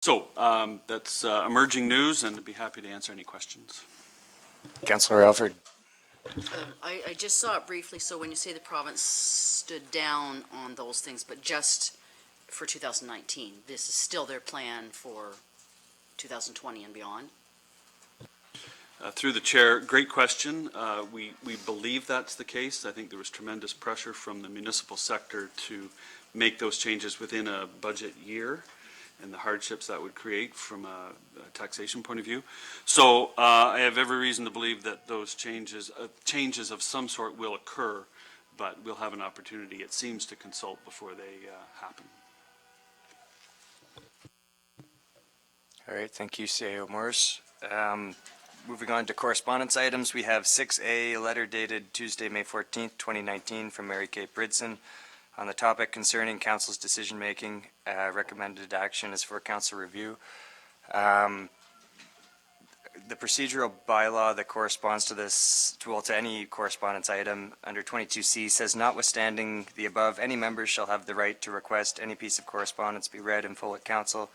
So that's emerging news, and I'd be happy to answer any questions. Councillor Alford. I just saw it briefly, so when you say the province stood down on those things, but just for 2019, this is still their plan for 2020 and beyond? Through the chair, great question. We believe that's the case. I think there was tremendous pressure from the municipal sector to make those changes within a budget year, and the hardships that would create from a taxation point of view. So I have every reason to believe that those changes of some sort will occur, but we'll have an opportunity, it seems, to consult before they happen. All right, thank you, CAO Morris. Moving on to correspondence items, we have 6A, a letter dated Tuesday, May 14th, 2019, from Mary Kate Bridson on the topic concerning council's decision-making. Recommended action is for council review. The procedural bylaw that corresponds to this, to any correspondence item under 22C says, notwithstanding the above, any members shall have the right to request any piece of correspondence be read in full at council,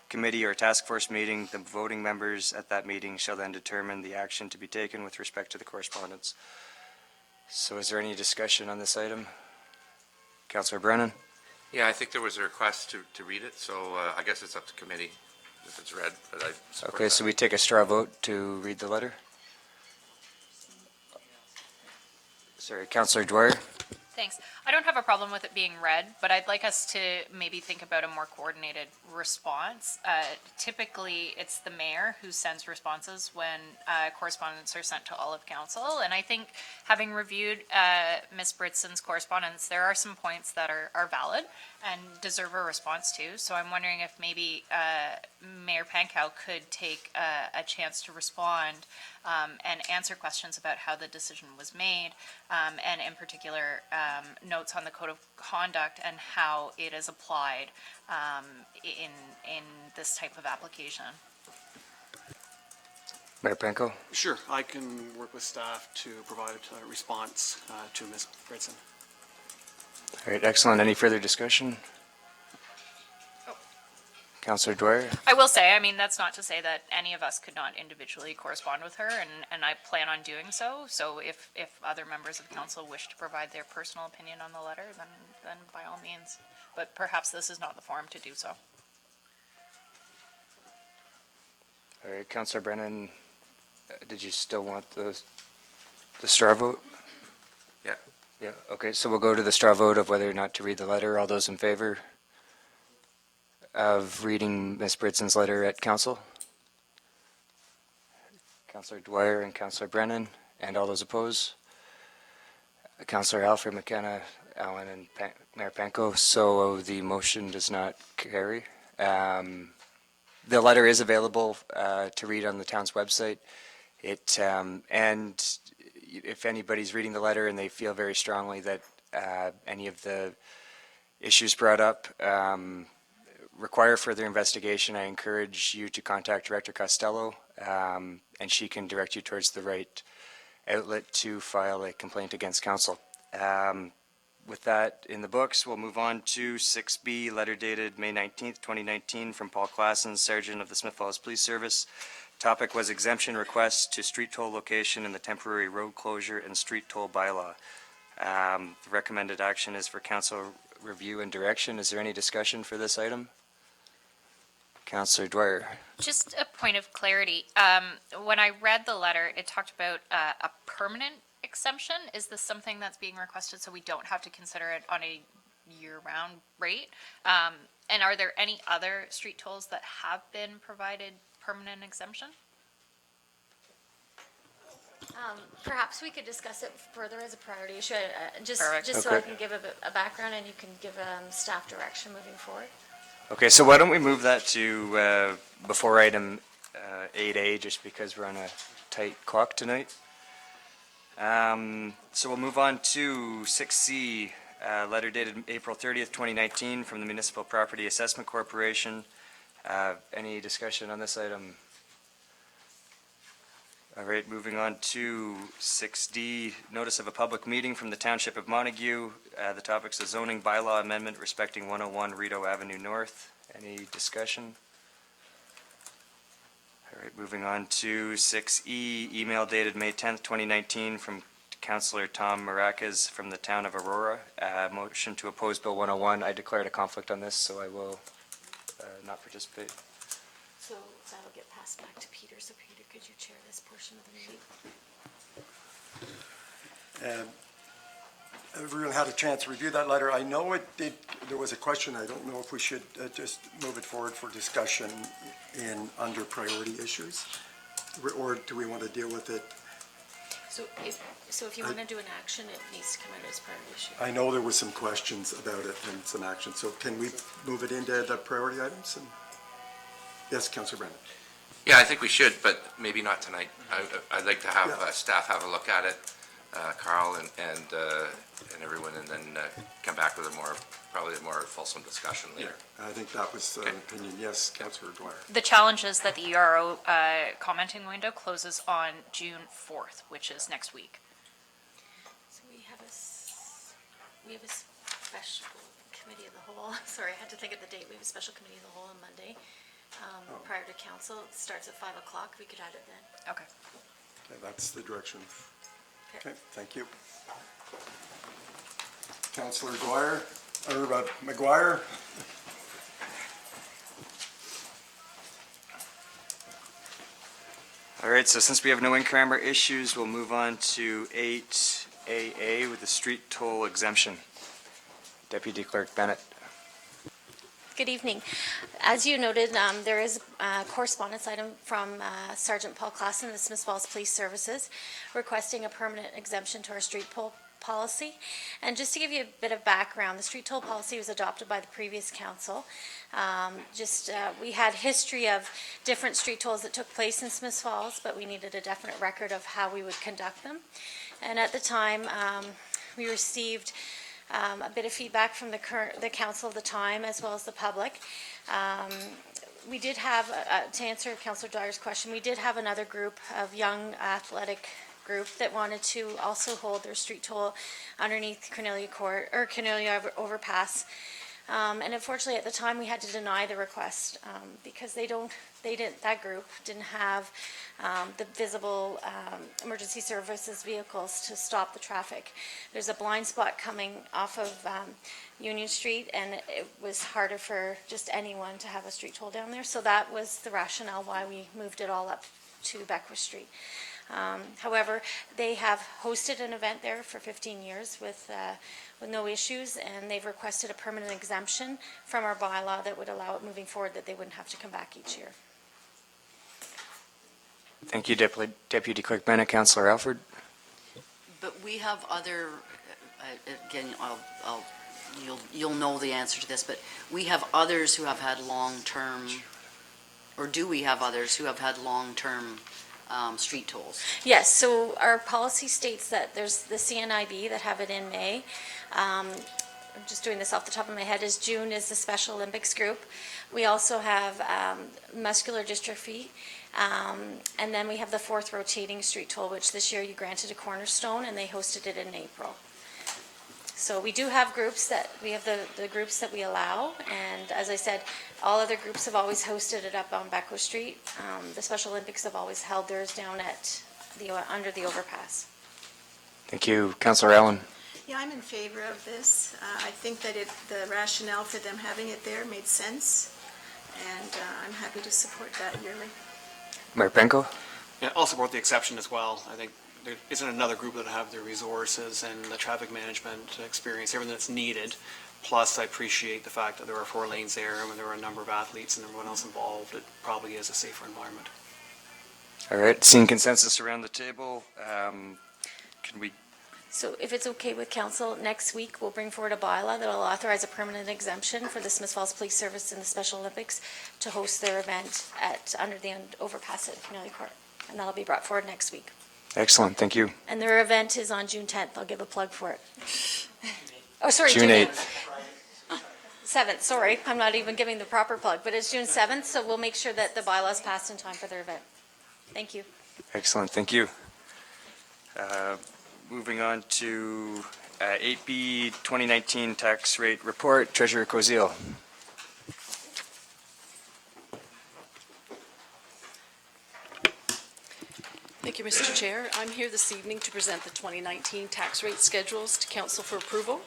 committee, or task force meeting. The voting members at that meeting shall then determine the action to be taken with respect to the correspondence. So is there any discussion on this item? Councillor Brennan? Yeah, I think there was a request to read it, so I guess it's up to committee if it's read, but I support Okay, that. so we take a straw vote to read the letter? Sorry, Councillor Dwyer? Thanks. I don't have a problem with it being read, but I'd like us to maybe think about a more coordinated response. Typically, it's the mayor who sends responses when correspondence are sent to all of council. And I think having reviewed Ms. Britson's correspondence, there are some points that are valid and deserve a response to. So I'm wondering if maybe Mayor Pankow could take a chance to respond and answer questions about how the decision was made, and in particular, notes on the code of conduct and how it is applied in this type of application. Mayor Pankow? Sure, I can work with staff to provide a response to Ms. Bridson. All right, excellent. Any further discussion? Councillor Dwyer? I will say, I mean, that's not to say that any of us could not individually correspond with her, and I plan on doing so. So if other members of council wish to provide their personal opinion on the letter, then by all means. But perhaps this is not the forum to do so. All right, Councillor Brennan, did you still want the straw vote? Yeah. Yeah, okay, so we'll go to the straw vote of whether or not to read the letter. All those in favor of reading Ms. Britson's letter at council? Councillor Dwyer and Councillor Brennan, and all those opposed? Councillor Alfred, McKenna, Allen, and Mayor Pankow. So the motion does not carry. The letter is available to read on the town's website. And if anybody's reading the letter and they feel very strongly that any of the issues brought up require further investigation, I encourage you to contact Director Costello, and she can direct you towards the right outlet to file a complaint against council. With that in the books, we'll move on to 6B, letter dated May 19th, 2019, from Paul Klassen, Sergeant of the Smith Falls Police Service. Topic was exemption request to street toll location in the temporary road closure and street toll bylaw. The recommended action is for council review and direction. Is there any discussion for this item? Councillor Dwyer. Just a point of clarity. When I read the letter, it talked about a permanent exemption. Is this something that's being requested so we don't have to consider it on a year-round rate? And are there any other street tolls that have been provided permanent exemption? Perhaps we could discuss it further as a priority issue, just Perfect. so I Okay. can give a background and you can give staff direction moving forward. Okay, so why don't we move that to before item 8A, just because we're on a tight clock tonight. So we'll move on to 6C, letter dated April 30th, 2019, from the Municipal Property Assessment Corporation. Any discussion on this item? All right, moving on to 6D, notice of a public meeting from the Township of Montague. The topic's a zoning bylaw amendment respecting 101 Rideau Avenue North. Any discussion? All right, moving on to 6E, email dated May 10th, 2019, from Councillor Tom Maracas from the town of Aurora. Motion to oppose Bill 101. I declared a conflict on this, so I will not participate. So that'll get passed back to Peter. So Peter, could you chair this portion of the meeting? And everyone had a chance to review that letter. I know there was a question. I don't know if we should just move it forward for discussion under priority issues, or do we want to deal with it? So if you want to do an action, it needs to come out as priority issue. I know there were some questions about it and some action, so can we move it into the priority items? Yes, Councillor Brennan. Yeah, I think we should, but maybe not tonight. I'd like to have Yeah. staff have a look at it, Carl and everyone, and then come back with probably a more fulsome discussion later. I think that was an opinion. Yes, Councillor Dwyer. The challenge is that the ERO commenting window closes on June 4th, which is next week. So we have a special committee of the whole. Sorry, I had to think of the date. We have a special committee of the whole on Monday prior to council. It starts at 5 o'clock. We could add it then. Okay. Okay, that's the direction. Okay. Okay, thank you. Councillor Dwyer, or McGuire? All right, so since we have no in-camera issues, we'll move on to 8AA with the street toll exemption. Deputy Clerk Bennett. Good evening. As you noted, there is a correspondence item from Sergeant Paul Klassen of the Smiths Falls Police Services requesting a permanent exemption to our street toll policy. And just to give you a bit of background, the street toll policy was adopted by the previous council. We had history of different street tolls that took place in Smiths Falls, but we needed a definite record of how we would conduct them. And at the time, we received a bit of feedback from the council of the time, as well as the public. We did have, to answer Councillor Dyer's question, we did have another group of young athletic group that wanted to also hold their street toll underneath Cornelia Court, or Cornelia Overpass. And unfortunately, at the time, we had to deny the request because that group didn't have the visible emergency services vehicles to stop the traffic. There's a blind spot coming off of Union Street, and it was harder for just anyone to have a street toll down there. So that was the rationale why we moved it all up to Beckwith Street. However, they have hosted an event there for 15 years with no issues, and they've requested a permanent exemption from our bylaw that would allow it moving forward, that they wouldn't have to come back each year. Thank you, Deputy Clerk Bennett. Councillor Alford. But we have other, again, you'll know the answer to this, but we have others who have had long-term, or do we have others who have had long-term street tolls? Yes, so our policy states that there's the CNIB that have it in May. I'm just doing this off the top of my head, is June is the Special Olympics group. We also have muscular dystrophy, and then we have the 4th rotating street toll, which this year you granted a cornerstone, and they hosted it in April. So we do have groups we have the groups that we allow, and as I said, all other groups have always hosted it up on Beckwith Street. The Special Olympics have always held theirs down at under the overpass. Thank you. Councillor Allen. Yeah, I'm in favor of this. I think that the rationale for them having it there made sense, and I'm happy to support that yearly. Mayor Penko. Yeah, I'll support the exception as well. I think there isn't another group that have the resources and the traffic management experience, everything that's needed. Plus, I appreciate the fact that there are 4 lanes there, and when there are a number of athletes and everyone else involved, it probably is a safer environment. All right, seeing consensus around the table, can we? So if it's okay with council, next week we'll bring forward a bylaw that will authorize a permanent exemption for the Smiths Falls Police Service and the Special Olympics to host their event under the overpass at Cornelia Court. And that'll be brought forward next week. Excellent, thank you. And their event is on June 10th. I'll give a plug for it. Oh, sorry. June 8th. 7th, sorry. I'm not even giving the proper plug, but it's June 7th, so we'll make sure that the bylaw's passed in time for their event. Thank you. Excellent, thank you. Moving on to 8B 2019 tax rate report, Treasurer Kozil. Thank you, Mr. Chair. I'm here this evening to present the 2019 tax rate schedules to Council for approval.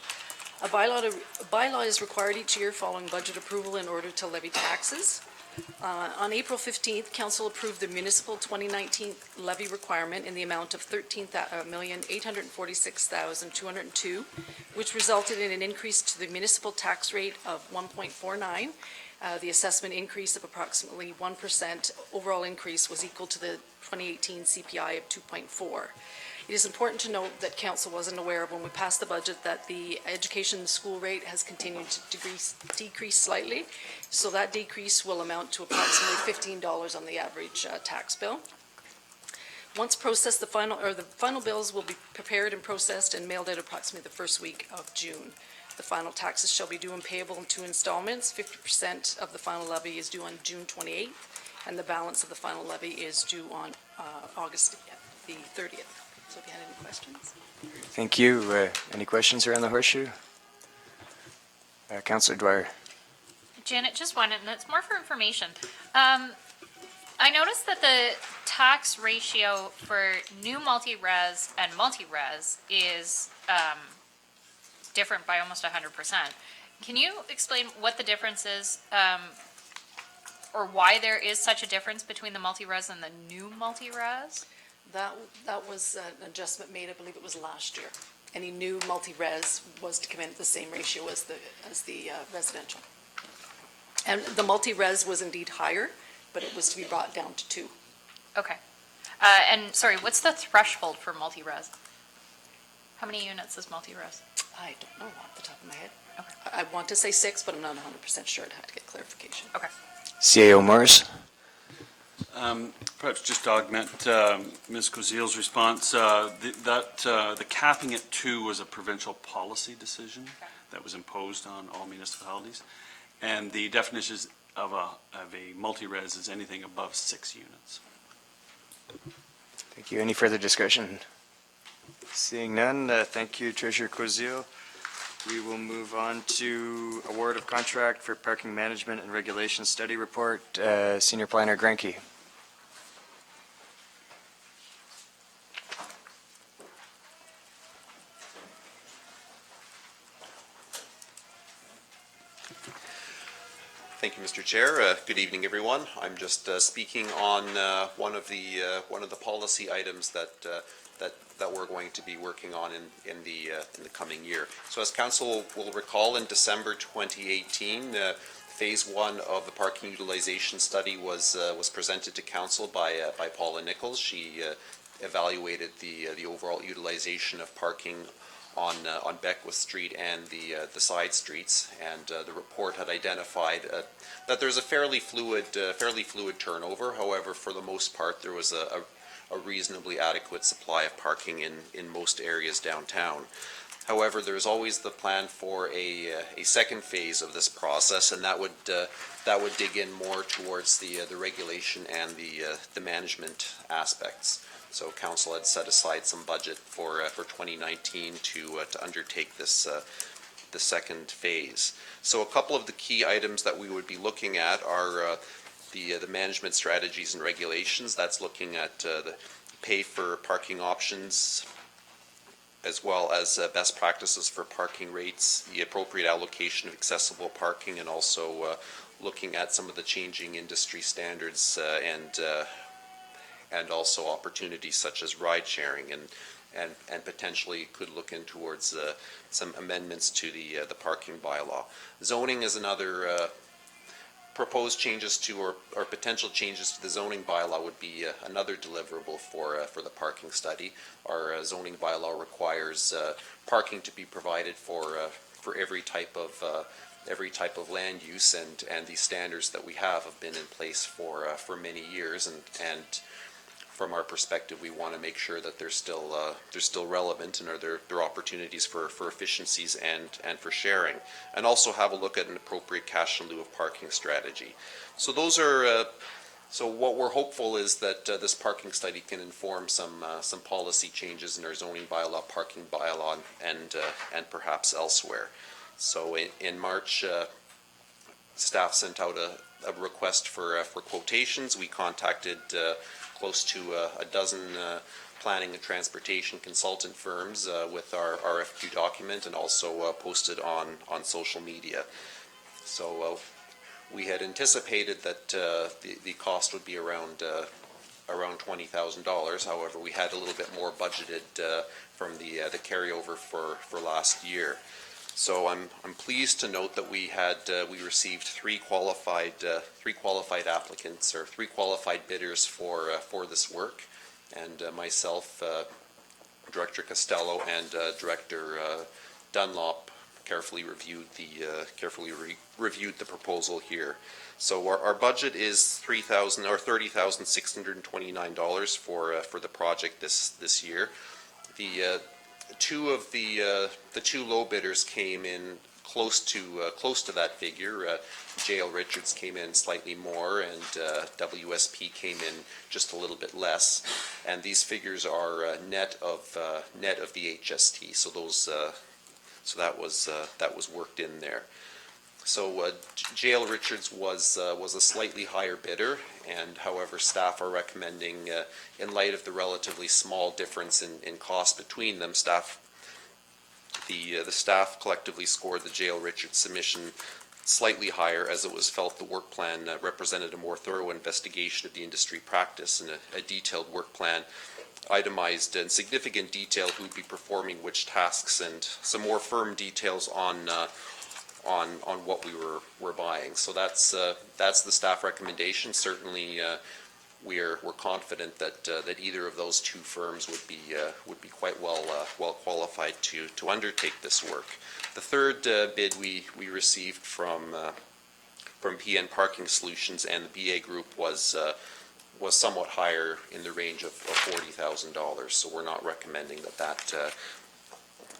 A bylaw is required each year following budget approval in order to levy taxes. On April 15th, Council approved the municipal 2019 levy requirement in the amount of $13,846,202, which resulted in an increase to the municipal tax rate of 1.49. The assessment increase of approximately 1%. Overall increase was equal to the 2018 CPI of 2.4. It is important to note that Council wasn't aware of when we passed the budget that the education school rate has continued to decrease slightly. So that decrease will amount to approximately $15 on the average tax bill. Once processed, the final bills will be prepared and processed and mailed out approximately the first week of June. The final taxes shall be due and payable in 2 installments. 50% of the final levy is due on June 28th, and the balance of the final levy is due on August the 30th. So if you had any questions. Thank you. Any questions around the horseshoe? Councillor Dwyer. Janet, just one, and it's more for information. I noticed that the tax ratio for new multi-res and multi-res is different by almost 100%. Can you explain what the difference is, or why there is such a difference between the multi-res and the new multi-res? That was an adjustment made, I believe it was last year. Any new multi-res was to come in at the same ratio as the residential. And the multi-res was indeed higher, but it was to be brought down to 2. Okay. And sorry, what's the threshold for multi-res? How many units is multi-res? I don't know off the top of my head. Okay. I want to say 6, but I'm not 100% sure. I'd have to get clarification. Okay. CAO Morris. Perhaps just to augment Ms. Kozil's response, the capping at 2 was a provincial policy decision that was imposed on all municipalities, and the definition of a multi-res is anything above 6 units. Thank you. Any further discussion? Seeing none, thank you, Treasurer Kozil. We will move on to award of contract for parking management and regulation study report. Senior Planner Granke. Thank you, Mr. Chair. Good evening, everyone. I'm just speaking on one of the policy items that we're going to be working on in the coming year. So, as Council will recall, in December 2018, Phase 1 of the parking utilization study was presented to Council by Paula Nichols. She evaluated the overall utilization of parking on Beckwith Street and the side streets, and the report had identified that there's a fairly fluid turnover. However, for the most part, there was a reasonably adequate supply of parking in most areas downtown. However, there's always the plan for a second phase of this process, and that would dig in more towards the regulation and the management aspects. So Council had set aside some budget for 2019 to undertake this the second phase. So a couple of the key items that we would be looking at are the management strategies and regulations. That's looking at the pay for parking options, as well as best practices for parking rates, the appropriate allocation of accessible parking, and also looking at some of the changing industry standards and also opportunities such as ride sharing, and potentially could look in towards some amendments to the parking bylaw. Zoning is another proposed changes to or potential changes to the zoning bylaw would be another deliverable for the parking study. Our zoning bylaw requires parking to be provided for every type of land use, and these standards that we have been in place for many years, and from our perspective, we want to make sure that they're still relevant, and are there opportunities for efficiencies and for sharing, and also have a look at an appropriate cash in lieu of parking strategy. So those are. So what we're hopeful is that this parking study can inform some policy changes in our zoning bylaw, parking bylaw, and perhaps elsewhere. So in March, staff sent out a request for quotations. We contacted close to a dozen planning and transportation consultant firms with our RFQ document, and also posted on social media. So we had anticipated that the cost would be around $20,000. However, we had a little bit more budgeted from the carryover for last year. So I'm pleased to note that we received three qualified applicants, or three qualified bidders for this work, and myself, Director Costello, and Director Dunlop carefully reviewed the proposal here. So our budget is $30,629 for the project this year. The two low bidders came in close to that figure. J.L. Richards came in slightly more, and WSP came in just a little bit less. And these figures are net of the HST. So that was worked in there. So J.L. Richards was a slightly higher bidder, and however, staff are recommending, in light of the relatively small difference in cost between them, the staff collectively scored the J.L. Richards submission slightly higher, as it was felt the work plan represented a more thorough investigation of the industry practice, and a detailed work plan itemized in significant detail who would be performing which tasks, and some more firm details on what we were buying. So that's the staff recommendation. Certainly, we're confident that either of those two firms would be quite well qualified to undertake this work. The third bid we received from PN Parking Solutions and the BA Group was somewhat higher, in the range of $40,000. So we're not recommending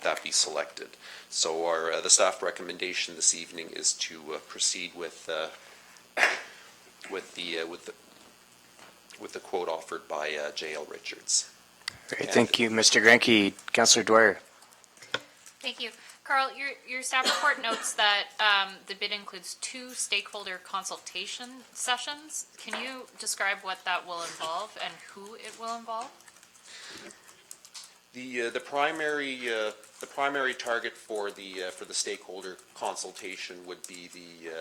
that be selected. So the staff recommendation this evening is to proceed with the quote offered by J.L. Richards. Great, thank you, Mr. Granke. Councillor Dwyer. Thank you. Carl, your staff report notes that the bid includes 2 stakeholder consultation sessions. Can you describe what that will involve and who it will involve? The primary target for the stakeholder consultation would be the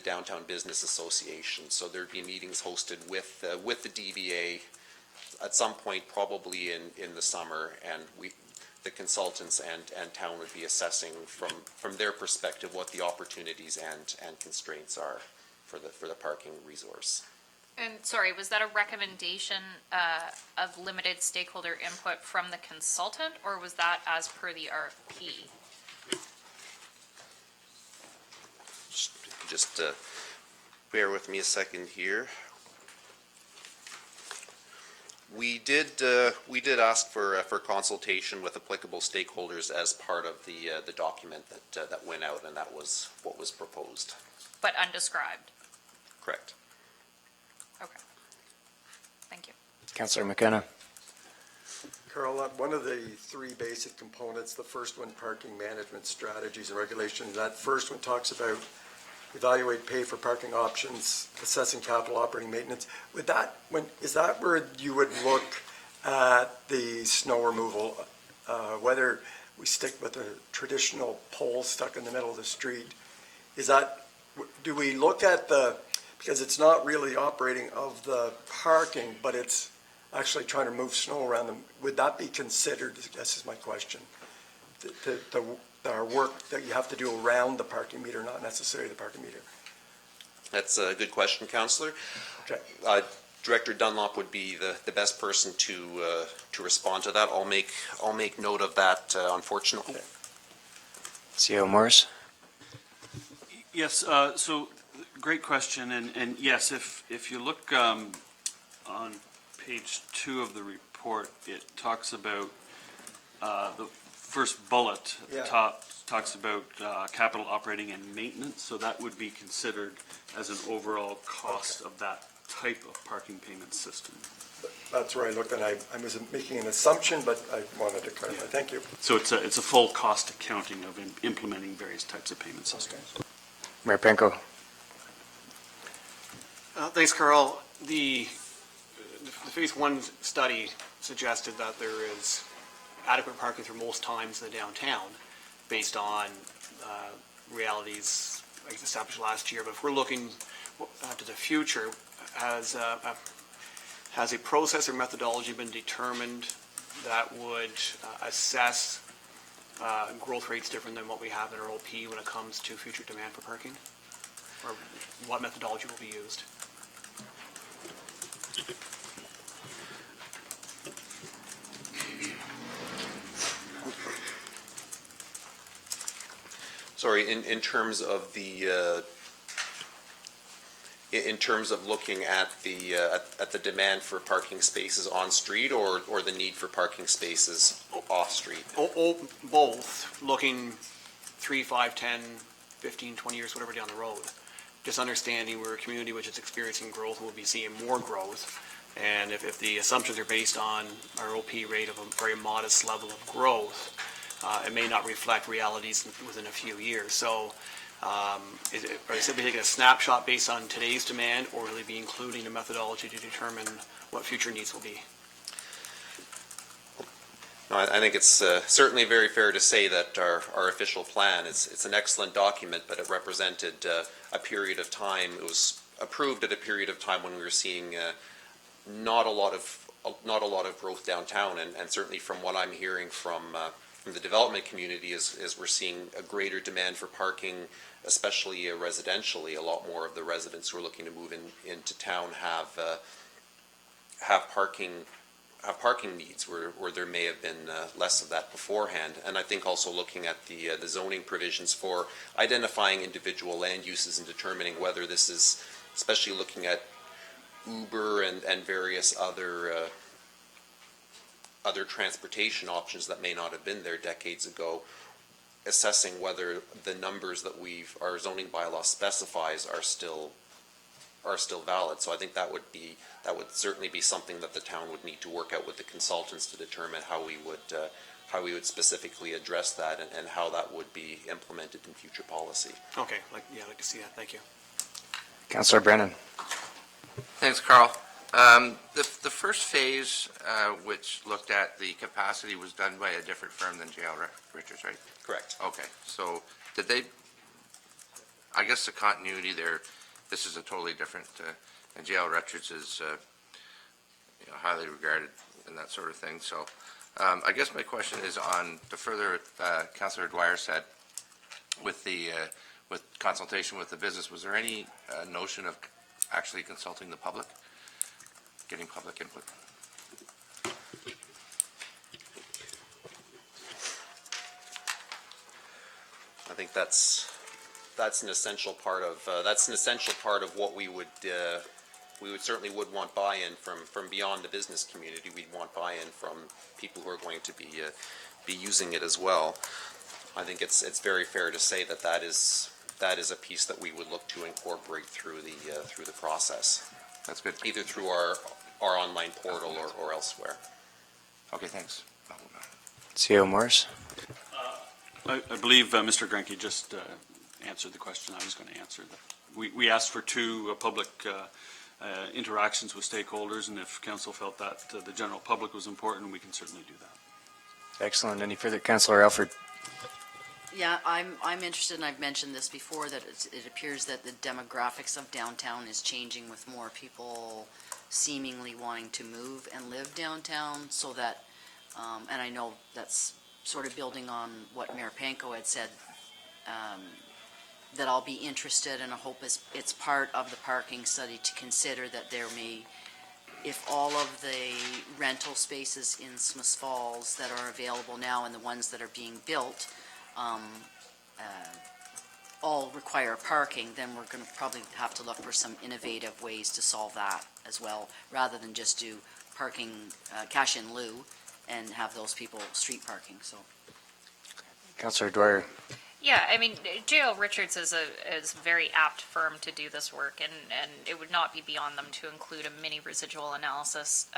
Downtown Business Association. So there'd be meetings hosted with the DBA at some point, probably in the summer, and the consultants and town would be assessing from their perspective what the opportunities and constraints are for the parking resource. And sorry, was that a recommendation of limited stakeholder input from the consultant, or was that as per the RFP? Just bear with me a second here. We did ask for consultation with applicable stakeholders as part of the document that went out, and that was what was proposed. But undescribed? Correct. Okay. Thank you. Councillor McKenna. Carl, one of the 3 basic components, the first one, parking management strategies and regulations, that first one talks about evaluate pay for parking options, assessing capital operating maintenance. Is that where you would look at the snow removal, whether we stick with a traditional pole stuck in the middle of the street? Do we look at because it's not really operating of the parking, but it's actually trying to move snow around them, would that be considered, I guess is my question, our work that you have to do around the parking meter, not necessarily the parking meter? That's a good question, Councillor. Okay. Director Dunlop would be the best person to respond to that. I'll make note of that, unfortunately. Okay. CEO Morris. Yes, so great question, and yes, if you look on page 2 of the report, it talks about the first bullet at the top talks about capital operating and maintenance, so that would be considered as an overall cost of that type of parking payment system. That's where I looked, and I was making an assumption, but I wanted to clarify. Thank you. So it's a full cost accounting of implementing various types of payment systems. Mayor Panko. Thanks, Carl. The Phase 1 study suggested that there is adequate parking through most times in the downtown based on realities established last year. But if we're looking to the future, has a process or methodology been determined that would assess growth rates different than what we have in our OP when it comes to future demand for parking? Or what methodology will be used? Sorry, in terms of the, in terms of looking at the demand for parking spaces on street or the need for parking spaces off street? Both, looking 3, 5, 10, 15, 20 years, whatever down the road. Just understanding we're a community which is experiencing growth, we'll be seeing more growth. And if the assumptions are based on our OP rate of a very modest level of growth, it may not reflect realities within a few years. So are they simply taking a snapshot based on today's demand, or will they be including a methodology to determine what future needs will be? No, I think it's certainly very fair to say that our official plan, it's an excellent document, but it represented a period of time. It was approved at a period of time when we were seeing not a lot of growth downtown, and certainly from what I'm hearing from the development community is we're seeing a greater demand for parking, especially residentially. A lot more of the residents who are looking to move into town have parking needs where there may have been less of that beforehand. And I think also looking at the zoning provisions for identifying individual land uses and determining whether this is, especially looking at Uber and various other transportation options that may not have been there decades ago, assessing whether the numbers that our zoning bylaw specifies are still valid. So I think that would certainly be something that the town would need to work out with the consultants to determine how we would specifically address that and how that would be implemented in future policy. Okay, I'd like to see that. Thank you. Councillor Brennan. Thanks, Carl. The first phase, which looked at the capacity, was done by a different firm than J.L. Richards, right? Correct. Okay, so did they, I guess the continuity there, this is a totally different, and J.L. Richards is highly regarded and that sort of thing. So I guess my question is on the further Councillor Dwyer said with consultation with the business, was there any notion of actually consulting the public, getting public input? I think that's an essential part of what we would certainly would want buy-in from beyond the business community. We'd want buy-in from people who are going to be using it as well. I think it's very fair to say that is a piece that we would look to incorporate through the process. That's good. Either through our online portal or elsewhere. Okay, thanks. CEO Morris. I believe Mr. Grenke just answered the question I was going to answer. We asked for 2 public interactions with stakeholders, and if council felt that the general public was important, we can certainly do that. Excellent. Any further? Councillor Alford. Yeah, I'm interested, and I've mentioned this before, that it appears that the demographics of downtown is changing with more people seemingly wanting to move and live downtown, so that, and I know that's sort of building on what Mayor Panko had said, that I'll be interested, and I hope it's part of the parking study to consider that there may, if all of the rental spaces in Smiths Falls that are available now and the ones that are being built all require parking, then we're going to probably have to look for some innovative ways to solve that as well, rather than just do parking, cash in lieu, and have those people street parking. So, Councillor Dwyer. Yeah, I mean, J.L. Richards is a very apt firm to do this work, and it would not be beyond them to include a mini residual analysis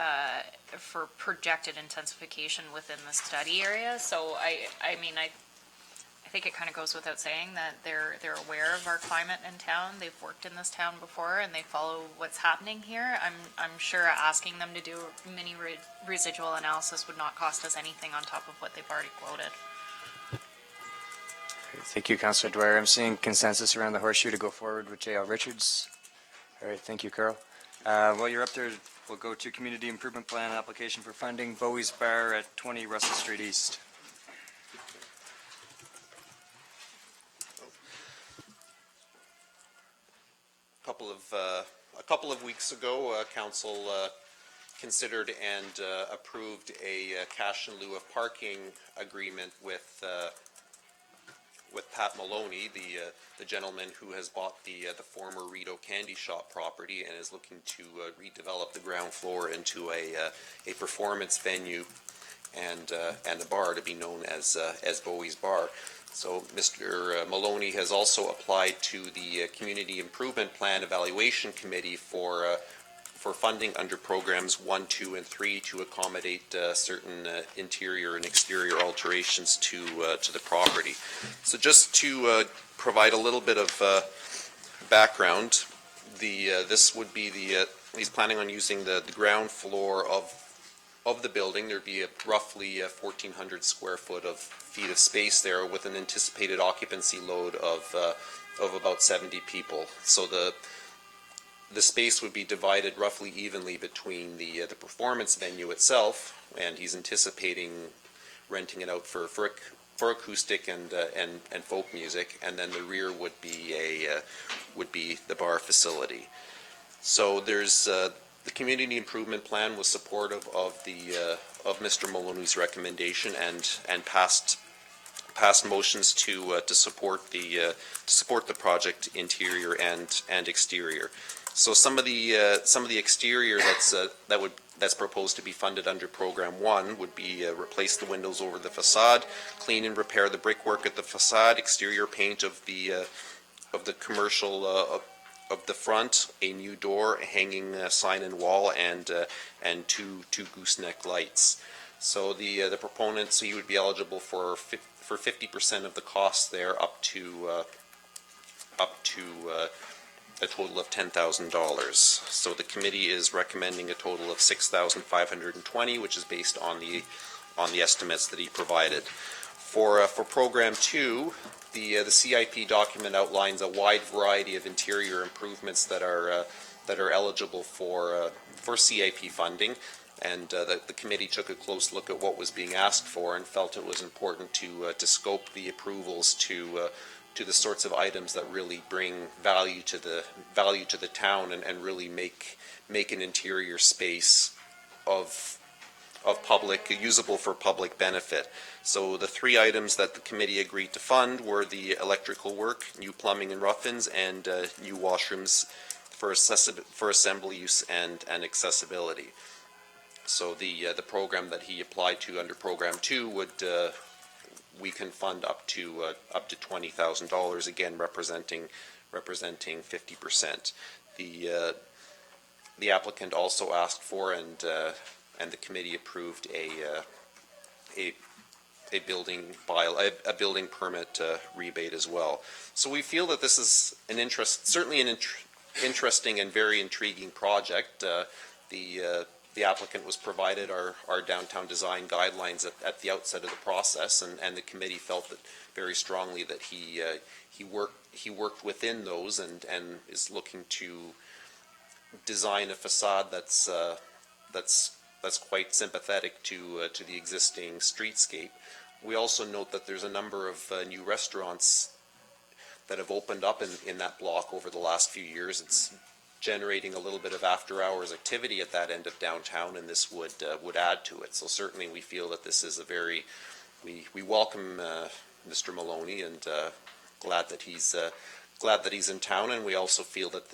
for projected intensification within the study area. So I think it kind of goes without saying that they're aware of our climate in town. They've worked in this town before and they follow what's happening here. I'm sure asking them to do a mini residual analysis would not cost us anything on top of what they've already quoted. Thank you, Councillor Dwyer. I'm seeing consensus around the horseshoe to go forward with J.L. Richards. All right, thank you, Carl. While you're up there, we'll go to Community Improvement Plan application for funding, Bowie's Bar at 20 Russell Street East. A couple of weeks ago, Council considered and approved a cash in lieu of parking agreement with Pat Maloney, the gentleman who has bought the former Rito Candy Shop property and is looking to redevelop the ground floor into a performance venue and a bar to be known as Bowie's Bar. So Mr. Maloney has also applied to the Community Improvement Plan Evaluation Committee for funding under programs 1, 2, and 3 to accommodate certain interior and exterior alterations to the property. So just to provide a little bit of background, this would be he's planning on using the ground floor of the building. There'd be roughly 1,400 square feet of space there with an anticipated occupancy load of about 70 people. So the space would be divided roughly evenly between the performance venue itself, and he's anticipating renting it out for acoustic and folk music, and then the rear would be the bar facility. So there's the community improvement plan was supportive of Mr. Maloney's recommendation and passed motions to support the project interior and exterior. So some of the exterior that's proposed to be funded under Program 1 would be replace the windows over the facade, clean and repair the brickwork at the facade, exterior paint of the commercial of the front, a new door, a hanging sign and wall, and two gooseneck lights. So the proponent, so you would be eligible for 50% of the cost there, up to a total of $10,000. So the committee is recommending a total of $6,520, which is based on the estimates that he provided. For Program 2, the CIP document outlines a wide variety of interior improvements that are eligible for CIP funding, and the committee took a close look at what was being asked for and felt it was important to scope the approvals to the sorts of items that really bring value to the town and really make an interior space of public, usable for public benefit. So the 3 items that the committee agreed to fund were the electrical work, new plumbing and rough-ins, and new washrooms for assembly use and accessibility. So the program that he applied to under Program 2 would we can fund up to $20,000, again representing 50%. The applicant also asked for and the committee approved a building permit rebate as well. So we feel that this is certainly an interesting and very intriguing project. The applicant was provided our downtown design guidelines at the outset of the process, and the committee felt that very strongly that he worked within those and is looking to design a facade that's quite sympathetic to the existing streetscape. We also note that there's a number of new restaurants that have opened up in that block over the last few years. It's generating a little bit of after-hours activity at that end of downtown, and this would add to it. So certainly we feel that this is we welcome Mr. Maloney and glad that he's in town, and we also feel that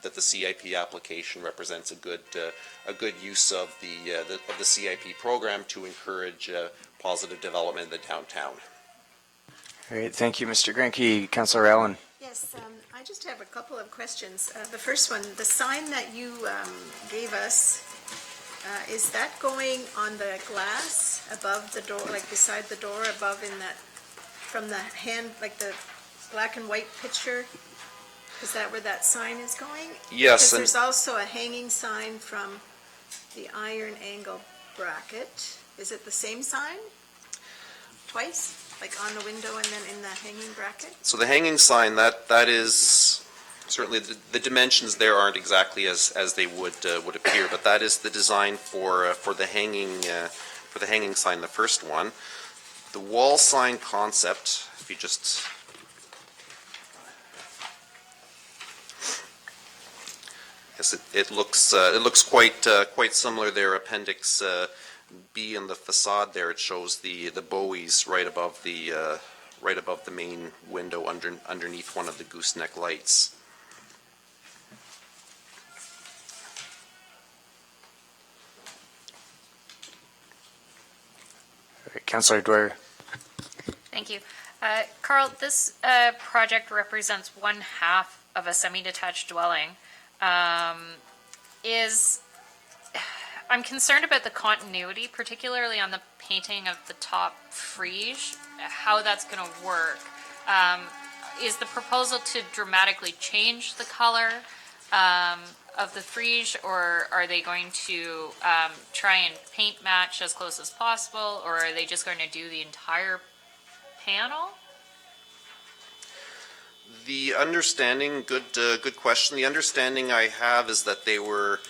that the CIP application represents a good use of the CIP program to encourage positive development in the downtown. Great, thank you, Mr. Granke. Councillor Allen. Yes, I just have a couple of questions. The first one, the sign that you gave us, is that going on the glass above the door, like beside the door above in that from the hand, like the black and white picture? Is that where that sign is going? Yes, Because and- there's also a hanging sign from the iron angle bracket. Is it the same sign? Twice? Like on the window and then in the hanging bracket? So the hanging sign, that is, certainly the dimensions there aren't exactly as they would appear, but that is the design for the hanging sign, the first one. The wall sign concept, if you just... Yes, it looks quite similar there. Appendix B in the facade there, it shows the bowies right above the main window underneath one of the gooseneck lights. Councillor Dwyer. Thank you. Carl, this project represents one half of a semi-detached dwelling. I'm concerned about the continuity, particularly on the painting of the top frieze, how that's going to work. Is the proposal to dramatically change the color of the frieze, or are they going to try and paint match as close as possible, or are they just going to do the entire panel? The understanding, good question. The understanding I have is that they're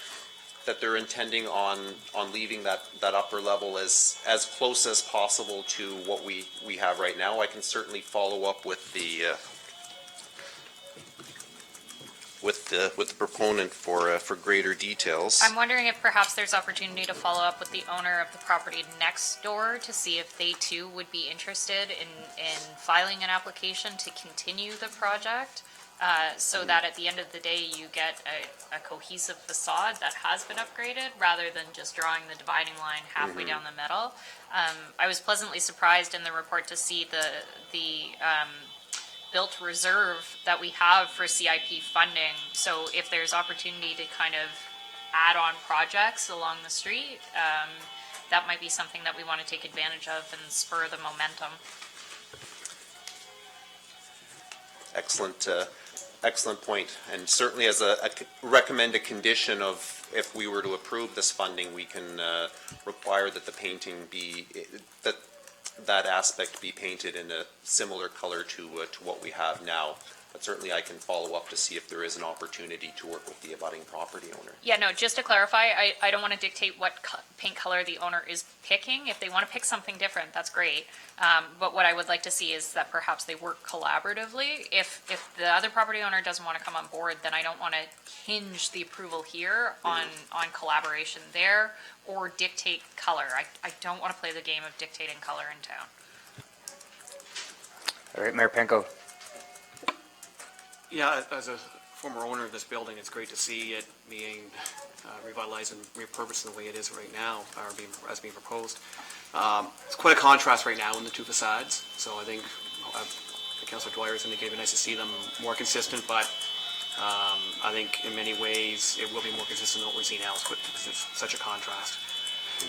intending on leaving that upper level as close as possible to what we have right now. I can certainly follow up with the proponent for greater details. I'm wondering if perhaps there's opportunity to follow up with the owner of the property next door to see if they too would be interested in filing an application to continue the project, so that at the end of the day you get a cohesive facade that has been upgraded rather than just drawing the dividing line halfway down the middle. I was pleasantly surprised in the report to see the built reserve that we have for CIP funding. So if there's opportunity to kind of add on projects along the street, that might be something that we want to take advantage of and spur the momentum. Excellent point. And certainly as a recommended condition of, if we were to approve this funding, we can require that the painting be, that aspect be painted in a similar color to what we have now. But certainly I can follow up to see if there is an opportunity to work with the abutting property owner. Yeah, no, just to clarify, I don't want to dictate what paint color the owner is picking. If they want to pick something different, that's great. But what I would like to see is that perhaps they work collaboratively. If the other property owner doesn't want to come on board, then I don't want to hinge the approval here on collaboration there or dictate color. I don't want to play the game of dictating color in town. All right, Mayor Panko. Yeah, as a former owner of this building, it's great to see it being revitalized and repurposed the way it is right now, or as being proposed. It's quite a contrast right now in the two facades, so I think Councilor Dwyer has indicated it's nice to see them more consistent, but I think in many ways it will be more consistent than what we've seen else, because it's such a contrast.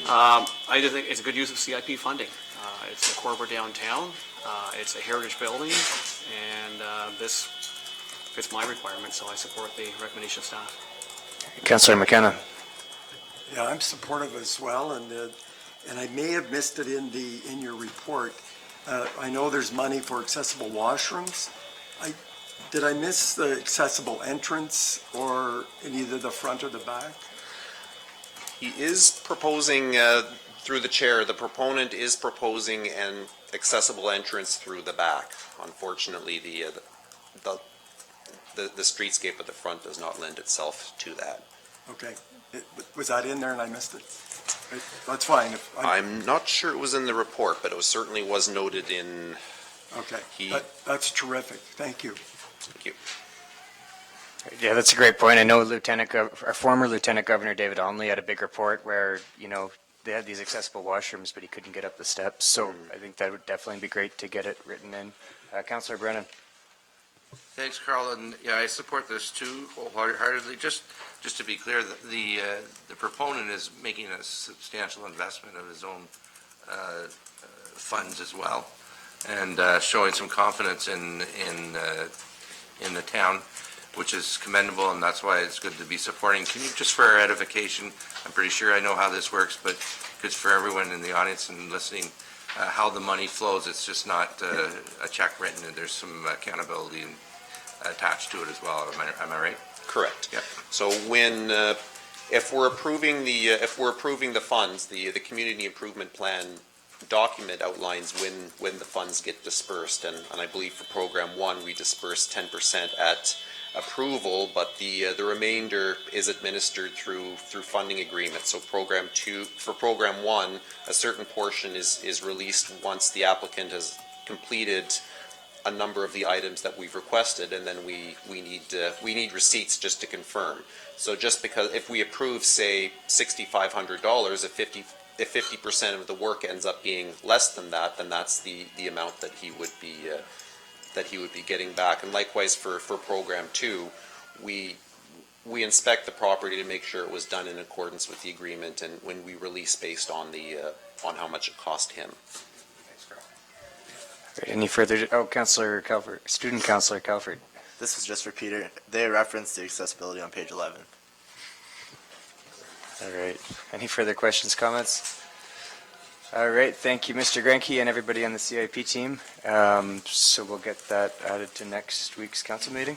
I just think it's a good use of CIP funding. It's a core of our downtown. It's a heritage building, and this fits my requirements, so I support the recommendation of staff. Councillor McKenna. Yeah, I'm supportive as well, and I may have missed it in your report. I know there's money for accessible washrooms. Did I miss the accessible entrance, or in either the front or the back? He is proposing, through the chair, the proponent is proposing an accessible entrance through the back. Unfortunately, the streetscape at the front does not lend itself to that. Okay. Was that in there and I missed it? That's fine. I'm not sure it was in the report, but it certainly was noted in... Okay. That's terrific. Thank you. Thank you. Yeah, that's a great point. I know our former Lieutenant Governor David Onley had a big report where, they had these accessible washrooms, but he couldn't get up the steps. So I think that would definitely be great to get it written in. Councillor Brennan. Thanks, Carl, and yeah, I support this too wholeheartedly. Just to be clear, the proponent is making a substantial investment of his own funds as well. and showing some confidence in the town, which is commendable, and that's why it's good to be supporting. Can you, just for our edification, I'm pretty sure I know how this works, but good for everyone in the audience and listening, how the money flows. It's just not a check written, and there's some accountability attached to it as well. Am I right? Correct. Yeah. So when, if we're approving the funds, the community improvement plan document outlines when the funds get dispersed, and I believe for program 1, we disperse 10% at approval, but the remainder is administered through funding agreements. So program 2, for program 1, a certain portion is released once the applicant has completed a number of the items that we've requested, and then we need receipts just to confirm. So just because if we approve, say, $6,500, if 50% of the work ends up being less than that, then that's the amount that he would be getting back. And likewise for program 2, we inspect the property to make sure it was done in accordance with the agreement, and when we release based on on how much it cost him. Any further, Councillor Calvert, Student Councillor Calvert. This was just for Peter. They referenced the accessibility on page 11. All right. Any further questions, comments? All right. Thank you, Mr. Grenke, and everybody on the CIP team. So we'll get that added to next week's council meeting.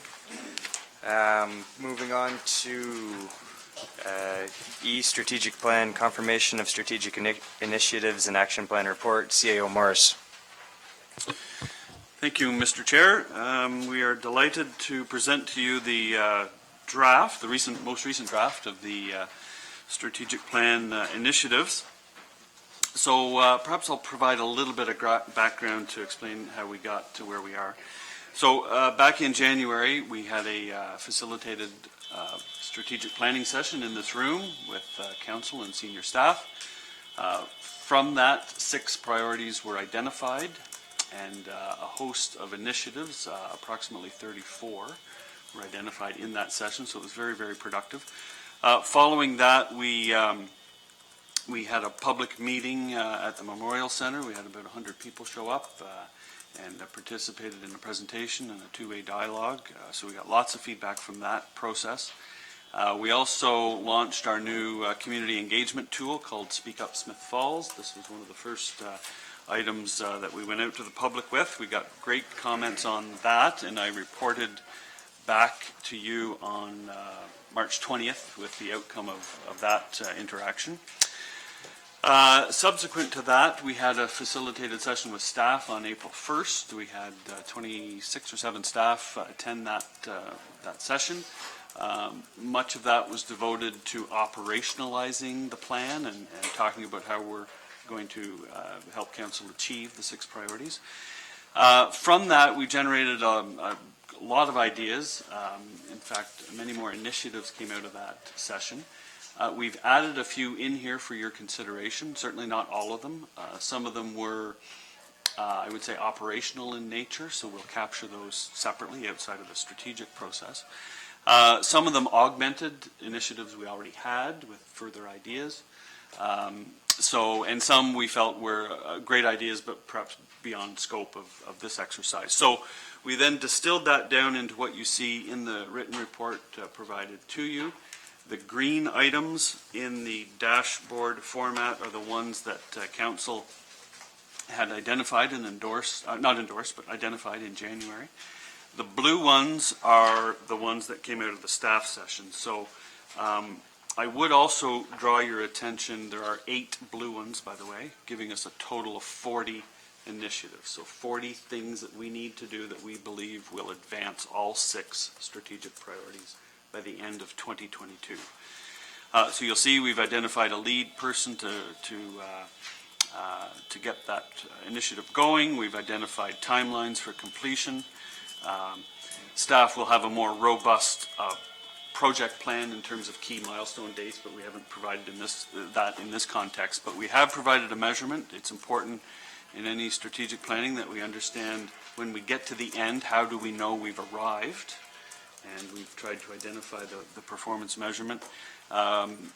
Moving on to E, Strategic Plan, Confirmation of Strategic Initiatives and Action Plan Report, CAO Morris. Thank you, Mr. Chair. We are delighted to present to you the draft, the most recent draft of the strategic plan initiatives. So perhaps I'll provide a little bit of background to explain how we got to where we are. So back in January, we had a facilitated strategic planning session in this room with council and senior staff. From that, 6 priorities were identified, and a host of initiatives, approximately 34, were identified in that session, so it was very, very productive. Following that, we had a public meeting at the Memorial Center. We had about 100 people show up and participated in a presentation and a two-way dialogue, so we got lots of feedback from that process. We also launched our new community engagement tool called Speak Up Smith Falls. This was one of the first items that we went out to the public with. We got great comments on that, and I reported back to you on March 20th with the outcome of that interaction. Subsequent to that, we had a facilitated session with staff on April 1st. We had 26 or 7 staff attend that session. Much of that was devoted to operationalizing the plan and talking about how we're going to help council achieve the 6 priorities. From that, we generated a lot of ideas. In fact, many more initiatives came out of that session. We've added a few in here for your consideration, certainly not all of them. Some of them were, I would say, operational in nature, so we'll capture those separately outside of the strategic process. Some of them augmented initiatives we already had with further ideas. And some we felt were great ideas, but perhaps beyond scope of this exercise. So we then distilled that down into what you see in the written report provided to you. The green items in the dashboard format are the ones that council had identified and endorsed, not endorsed, but identified in January. The blue ones are the ones that came out of the staff session. So I would also draw your attention, there are 8 blue ones, by the way, giving us a total of 40 initiatives. So 40 things that we need to do that we believe will advance all 6 strategic priorities by the end of 2022. So you'll see we've identified a lead person to get that initiative going. We've identified timelines for completion. Staff will have a more robust project plan in terms of key milestone dates, but we haven't provided that in this context. But we have provided a measurement. It's important in any strategic planning that we understand when we get to the end, how do we know we've arrived? And we've tried to identify the performance measurement.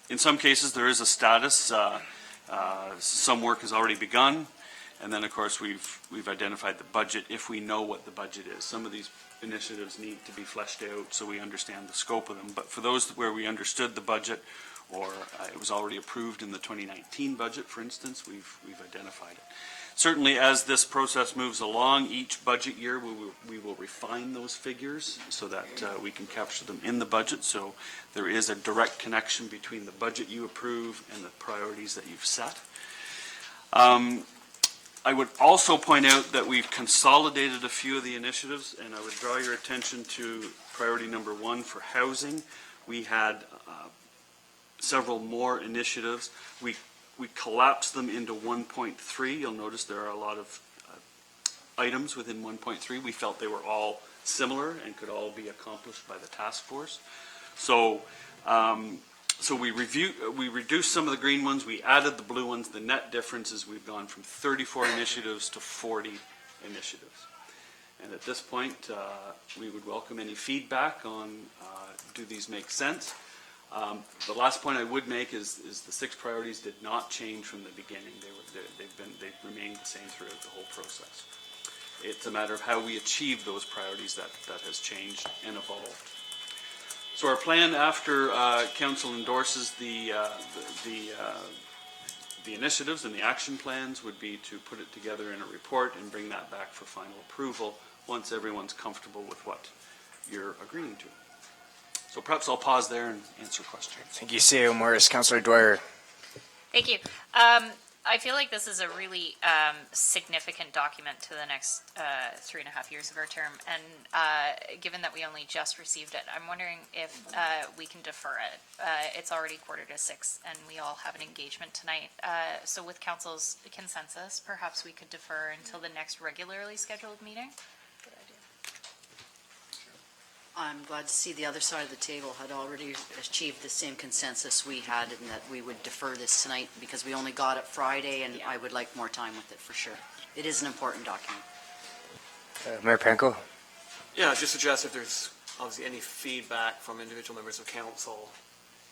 In some cases, there is a status. Some work has already begun. And then, of course, we've identified the budget if we know what the budget is. Some of these initiatives need to be fleshed out so we understand the scope of them. But for those where we understood the budget, or it was already approved in the 2019 budget, for instance, we've identified it. Certainly, as this process moves along, each budget year, we will refine those figures so that we can capture them in the budget. So there is a direct connection between the budget you approve and the priorities that you've set. I would also point out that we've consolidated a few of the initiatives, and I would draw your attention to priority number 1 for housing. We had several more initiatives. We collapsed them into 1.3. You'll notice there are a lot of items within 1.3. We felt they were all similar and could all be accomplished by the task force. So we reduced some of the green ones, we added the blue ones. The net difference is we've gone from 34 initiatives to 40 initiatives. And at this point, we would welcome any feedback on do these make sense. The last point I would make is the 6 priorities did not change from the beginning. They've remained the same throughout the whole process. It's a matter of how we achieve those priorities that has changed and evolved. So our plan after council endorses the initiatives and the action plans would be to put it together in a report and bring that back for final approval once everyone's comfortable with what you're agreeing to. So perhaps I'll pause there and answer questions. Thank you, CEO Morris. Councillor Dwyer. Thank you. I feel like this is a really significant document to the next 3.5 years of our term. And given that we only just received it, I'm wondering if we can defer it. It's already 5:45, and we all have an engagement tonight. So with council's consensus, perhaps we could defer until the next regularly scheduled meeting? I'm glad to see the other side of the table had already achieved the same consensus we had, and that we would defer this tonight because we only got it Friday, and I would like more time with it for sure. It is an important document. Mayor Panko. Yeah, just suggest if there's obviously any feedback from individual members of council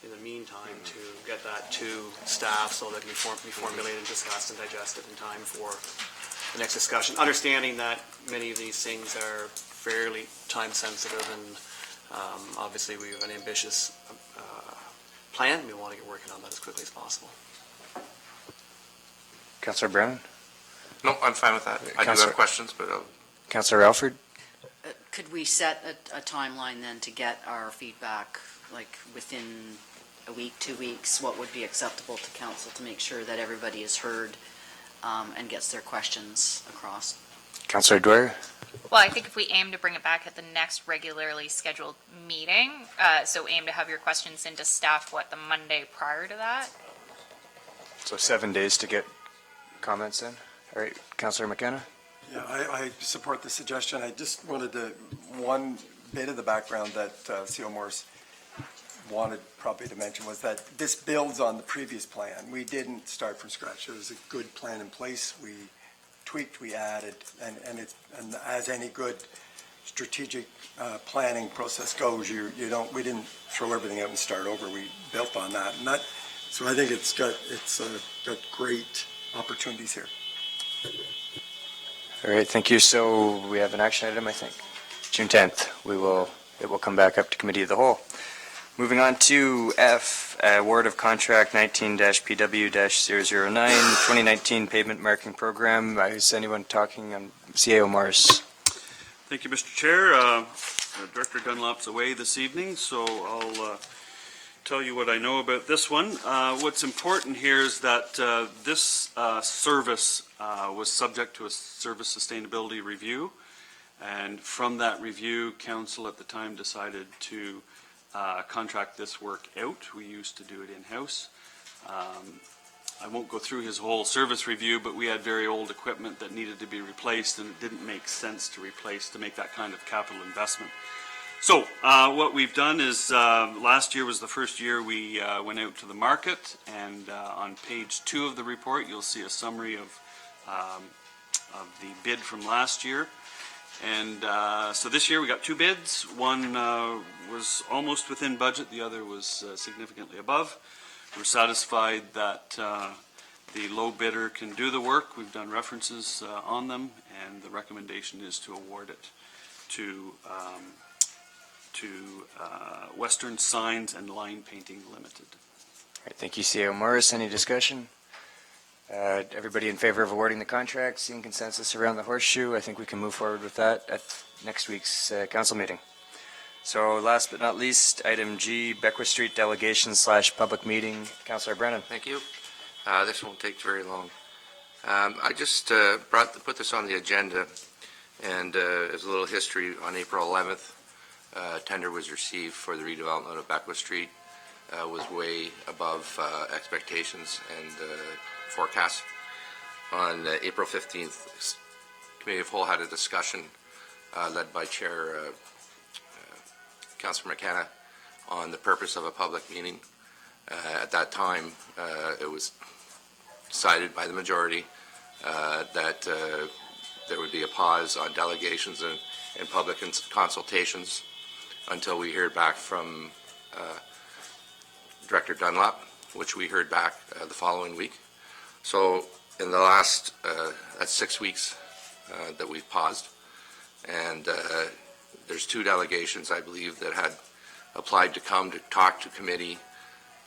in the meantime to get that to staff so that it can be formulated and discussed and digested in time for the next discussion. Understanding that many of these things are fairly time sensitive, and obviously we have an ambitious plan. We want to get working on that as quickly as possible. Councillor Brennan. No, I'm fine with that. I do have questions, but Councillor Alford. Could we set a timeline then to get our feedback, like within a week, 2 weeks? What would be acceptable to council to make sure that everybody is heard and gets their questions across? Councillor Dwyer. Well, I think if we aim to bring it back at the next regularly scheduled meeting, so aim to have your questions into staff, the Monday prior to that? So 7 days to get comments in. All right, Councillor McKenna. Yeah, I support the suggestion. I just wanted one bit of the background that CEO Morris wanted probably to mention was that this builds on the previous plan. We didn't start from scratch. There was a good plan in place. We tweaked, we added, and as any good strategic planning process goes, we didn't throw everything out and start over. We built on that, so I think it's got great opportunities here. All right, thank you. So we have an action item, I think. June 10th, it will come back up to Committee of the Whole. Moving on to F, award of contract 19-PW-009, 2019 pavement marking program. Is anyone talking on CAO Morris? Thank you, Mr. Chair. Director Dunlop's away this evening, so I'll tell you what I know about this one. What's important here is that this service was subject to a service sustainability review, and from that review, council at the time decided to contract this work out. We used to do it in-house. I won't go through his whole service review, but we had very old equipment that needed to be replaced, and it didn't make sense to make that kind of capital investment. So what we've done is last year was the first year we went out to the market, and on page 2 of the report you'll see a summary of the bid from last year. And so this year we got 2 bids. One was almost within budget, the other was significantly above. We're satisfied that the low bidder can do the work. We've done references on them, and the recommendation is to award it to Western Signs and Line Painting Limited. All right, thank you, CEO Morris. Any discussion? Everybody in favor of awarding the contract, seeing consensus around the horseshoe, I think we can move forward with that at next week's council meeting. So last but not least, item G, Beckwith Street delegation / public meeting. Councillor Brennan. Thank you. This won't take very long. I just put this on the agenda, and as a little history, on April 11th, tender was received for the redevelopment of Beckwith Street. Was way above expectations and forecasts. On April 15th, Committee of Whole had a discussion led by Chair Councillor McKenna on the purpose of a public meeting. At that time, it was decided by the majority that there would be a pause on delegations and public consultations until we heard back from Director Dunlop, which we heard back the following week. So in the last, that's 6 weeks that we've paused. And there's 2 delegations, I believe, that had applied to come to talk to committee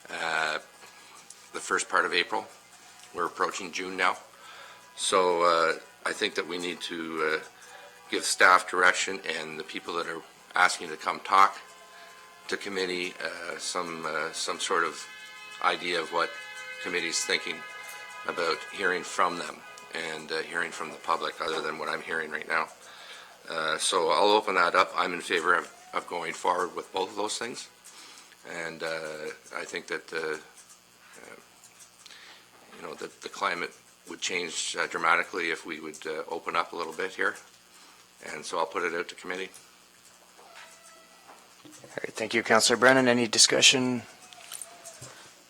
the first part of April. We're approaching June now. So I think that we need to give staff direction and the people that are asking to come talk to committee some sort of idea of what committee's thinking about hearing from them and hearing from the public other than what I'm hearing right now. So I'll open that up. I'm in favor of going forward with both of those things. And I think that the climate would change dramatically if we would open up a little bit here. And so I'll put it out to committee. All right, thank you, Councillor Brennan. Any discussion?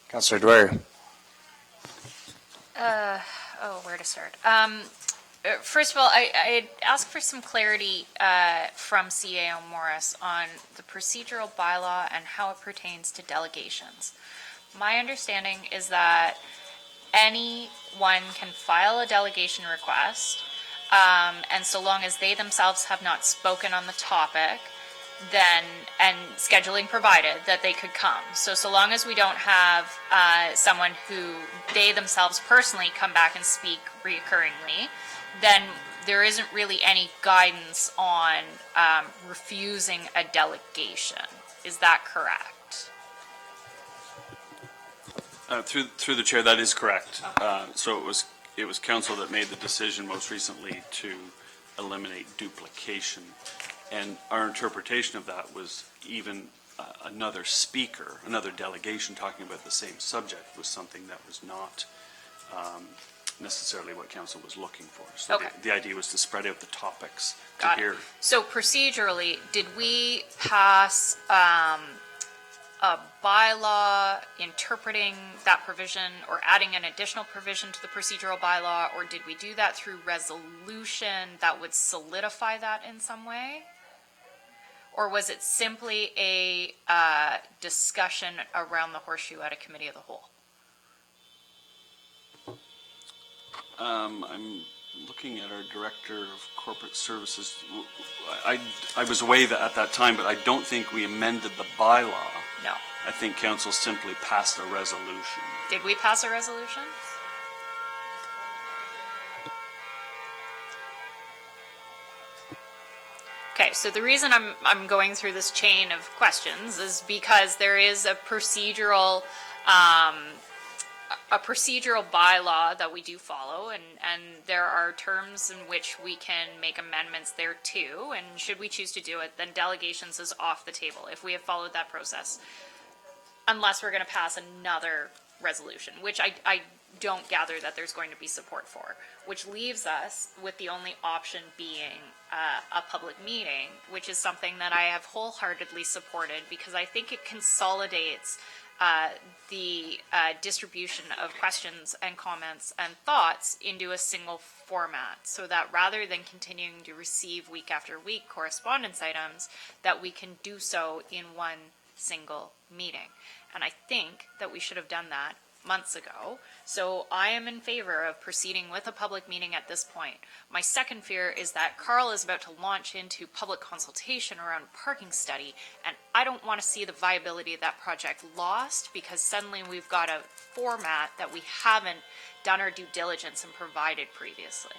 Councillor Dwyer. Where to start? First of all, I'd ask for some clarity from CAO Morris on the procedural bylaw and how it pertains to delegations. My understanding is that anyone can file a delegation request, and so long as they themselves have not spoken on the topic, then, and scheduling provided, that they could come. So long as we don't have someone who they themselves personally come back and speak reoccurringly, then there isn't really any guidance on refusing a delegation. Is that correct? Through the chair, that is correct. So it was council that made the decision most recently to eliminate duplication. And our interpretation of that was even another speaker, another delegation talking about the same subject was something that was not necessarily what council was looking for. So Okay. the idea was to spread out the topics to Got hear. it. So procedurally, did we pass a bylaw interpreting that provision or adding an additional provision to the procedural bylaw, or did we do that through resolution that would solidify that in some way? Or was it simply a discussion around the horseshoe at a committee of the whole? I'm looking at our Director of Corporate Services. I was away at that time, but I don't think we amended the bylaw. No. I think council simply passed a resolution. Did we pass a resolution? Okay, so the reason I'm going through this chain of questions is because there is a procedural bylaw that we do follow, and there are terms in which we can make amendments there too, and should we choose to do it, then delegations is off the table if we have followed that process, unless we're going to pass another resolution, which I don't gather that there's going to be support for, which leaves us with the only option being a public meeting, which is something that I have wholeheartedly supported because I think it consolidates the distribution of questions and comments and thoughts into a single format, so that rather than continuing to receive week after week correspondence items, that we can do so in one single meeting. And I think that we should have done that months ago. So I am in favor of proceeding with a public meeting at this point. My second fear is that Carl is about to launch into public consultation around parking study, and I don't want to see the viability of that project lost because suddenly we've got a format that we haven't done our due diligence and provided previously.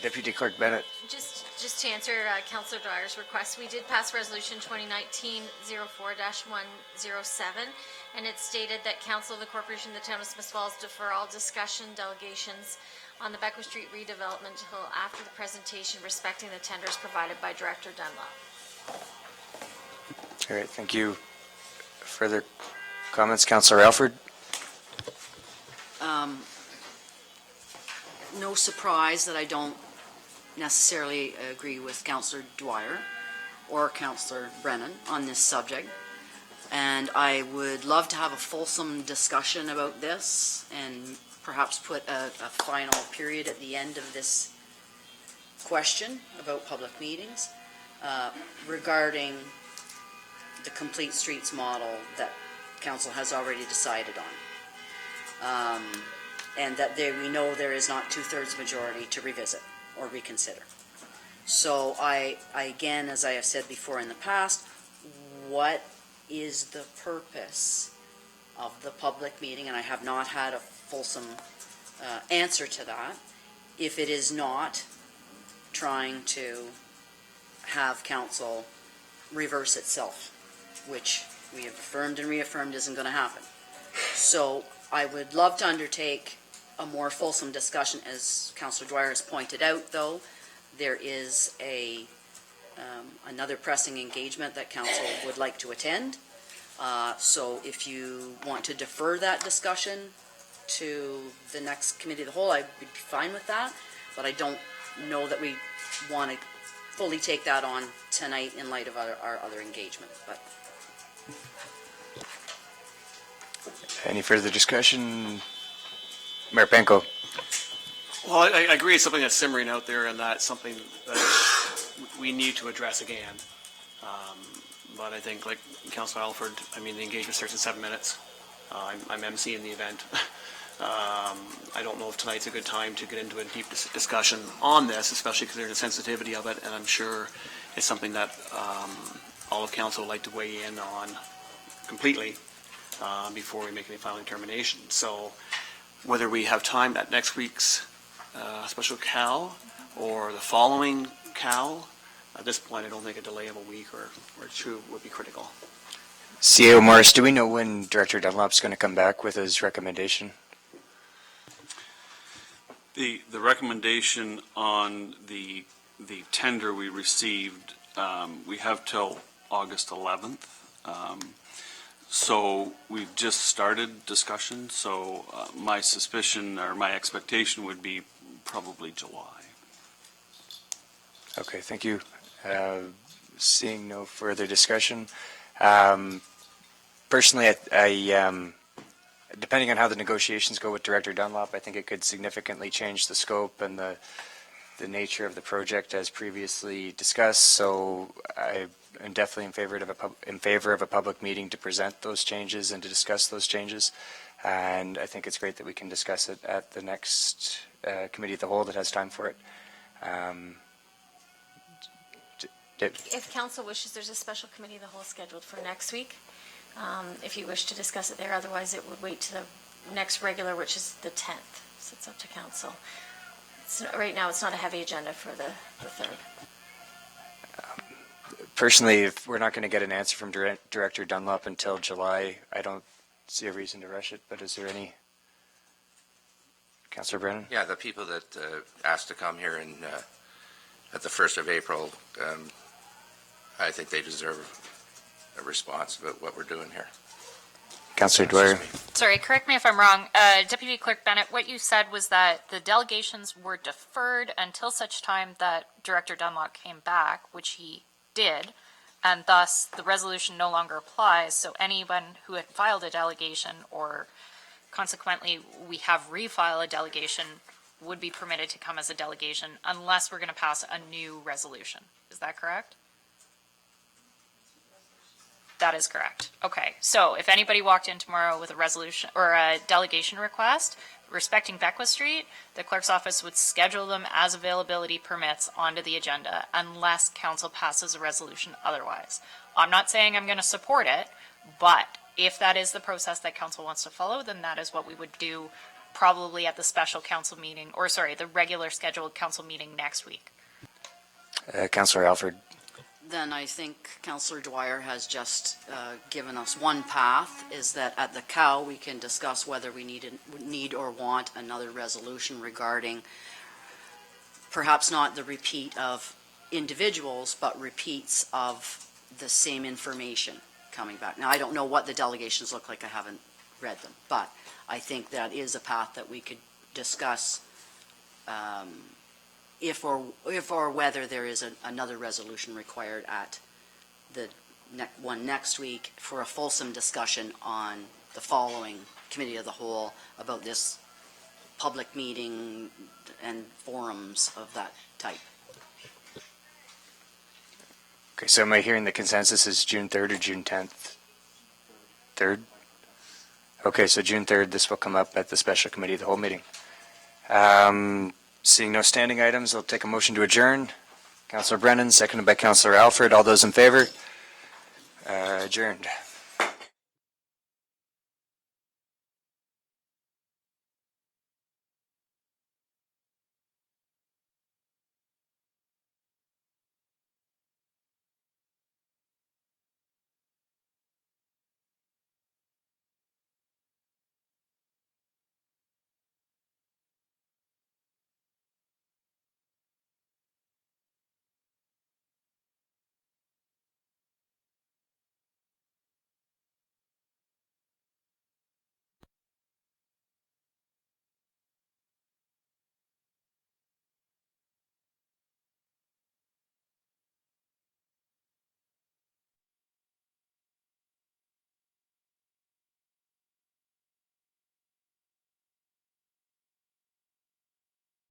Deputy Clerk Bennett. Just to answer Councillor Dwyer's request, we did pass Resolution 2019-04-107, and it stated that Council of the Corporation of the Town of Smiths Falls defer all discussion delegations on the Becker Street redevelopment until after the presentation respecting the tenders provided by Director Dunlop. All right, thank you. Further comments, Councillor Alford? No surprise that I don't necessarily agree with Councillor Dwyer or Councillor Brennan on this subject. And I would love to have a fulsome discussion about this and perhaps put a final period at the end of this question about public meetings regarding the complete streets model that council has already decided on. And that we know there is not 2/3 majority to revisit or reconsider. So I again, as I have said before in the past, what is the purpose of the public meeting? And I have not had a fulsome answer to that. If it is not trying to have council reverse itself, which we have affirmed and reaffirmed isn't going to happen. So I would love to undertake a more fulsome discussion. As Councillor Dwyer has pointed out, though, there is another pressing engagement that council would like to attend. So if you want to defer that discussion to the next committee of the whole, I would be fine with that. But I don't know that we want to fully take that on tonight in light of our other engagement. But Any further discussion? Mayor Panko. Well, I agree it's something that's simmering out there, and that's something that we need to address again. But I think, like Councillor Alford, I mean, the engagement starts in 7 minutes. I'm emceeing the event. I don't know if tonight's a good time to get into a deep discussion on this, especially because there's a sensitivity of it, and I'm sure it's something that all of council would like to weigh in on completely before we make any final determination. So whether we have time at next week's special CAL or the following CAL, at this point, I don't think a delay of a week or two would be critical. CAO Morris, do we know when Director Dunlop's going to come back with his recommendation? The recommendation on the tender we received, we have till August 11th. So we've just started discussion, so my suspicion or my expectation would be probably July. Okay, thank you. Seeing no further discussion. Personally, I depending on how the negotiations go with Director Dunlop, I think it could significantly change the scope and the nature of the project as previously discussed. So I am definitely in favor of a public meeting to present those changes and to discuss those changes. And I think it's great that we can discuss it at the next committee of the whole that has time for it. If council wishes, there's a special committee of the whole scheduled for next week. If you wish to discuss it there, otherwise it would wait to the next regular, which is the 10th. So it's up to council. Right now, it's not a heavy agenda for the 3rd. Personally, if we're not going to get an answer from Director Dunlop until July, I don't see a reason to rush it, but is there any? Councillor Brennan? Yeah, the people that asked to come here at the 1st of April, I think they deserve a response about what we're doing here. Councillor Dwyer? Sorry, correct me if I'm wrong. Deputy Clerk Bennett, what you said was that the delegations were deferred until such time that Director Dunlop came back, which he did, and thus the resolution no longer applies. So anyone who had filed a delegation, or consequently we have refile a delegation, would be permitted to come as a delegation unless we're going to pass a new resolution. Is that correct? That is correct. Okay, so if anybody walked in tomorrow with a resolution or a delegation request respecting Beckwith Street, the clerk's office would schedule them as availability permits onto the agenda unless council passes a resolution otherwise. I'm not saying I'm going to support it, but if that is the process that council wants to follow, then that is what we would do probably at the special council meeting, or sorry, the regular scheduled council meeting next week. Councillor Alfred. Then I think Councillor Dwyer has just given us one path, is that at the COW, we can discuss whether we need or want another resolution regarding perhaps not the repeat of individuals, but repeats of the same information coming back. Now, I don't know what the delegations look like. I haven't read them, but I think that is a path that we could discuss if or whether there is another resolution required at the one next week for a fulsome discussion on the following committee of the whole about this public meeting and forums of that type. Okay, so am I hearing the consensus is June 3rd or June 10th? 3rd? Okay, so June 3rd, this will come up at the special committee of the whole meeting. Seeing no standing items, I'll take a motion to adjourn. Councillor Brennan, seconded by Councillor Alfred. All those in favor? Adjourned.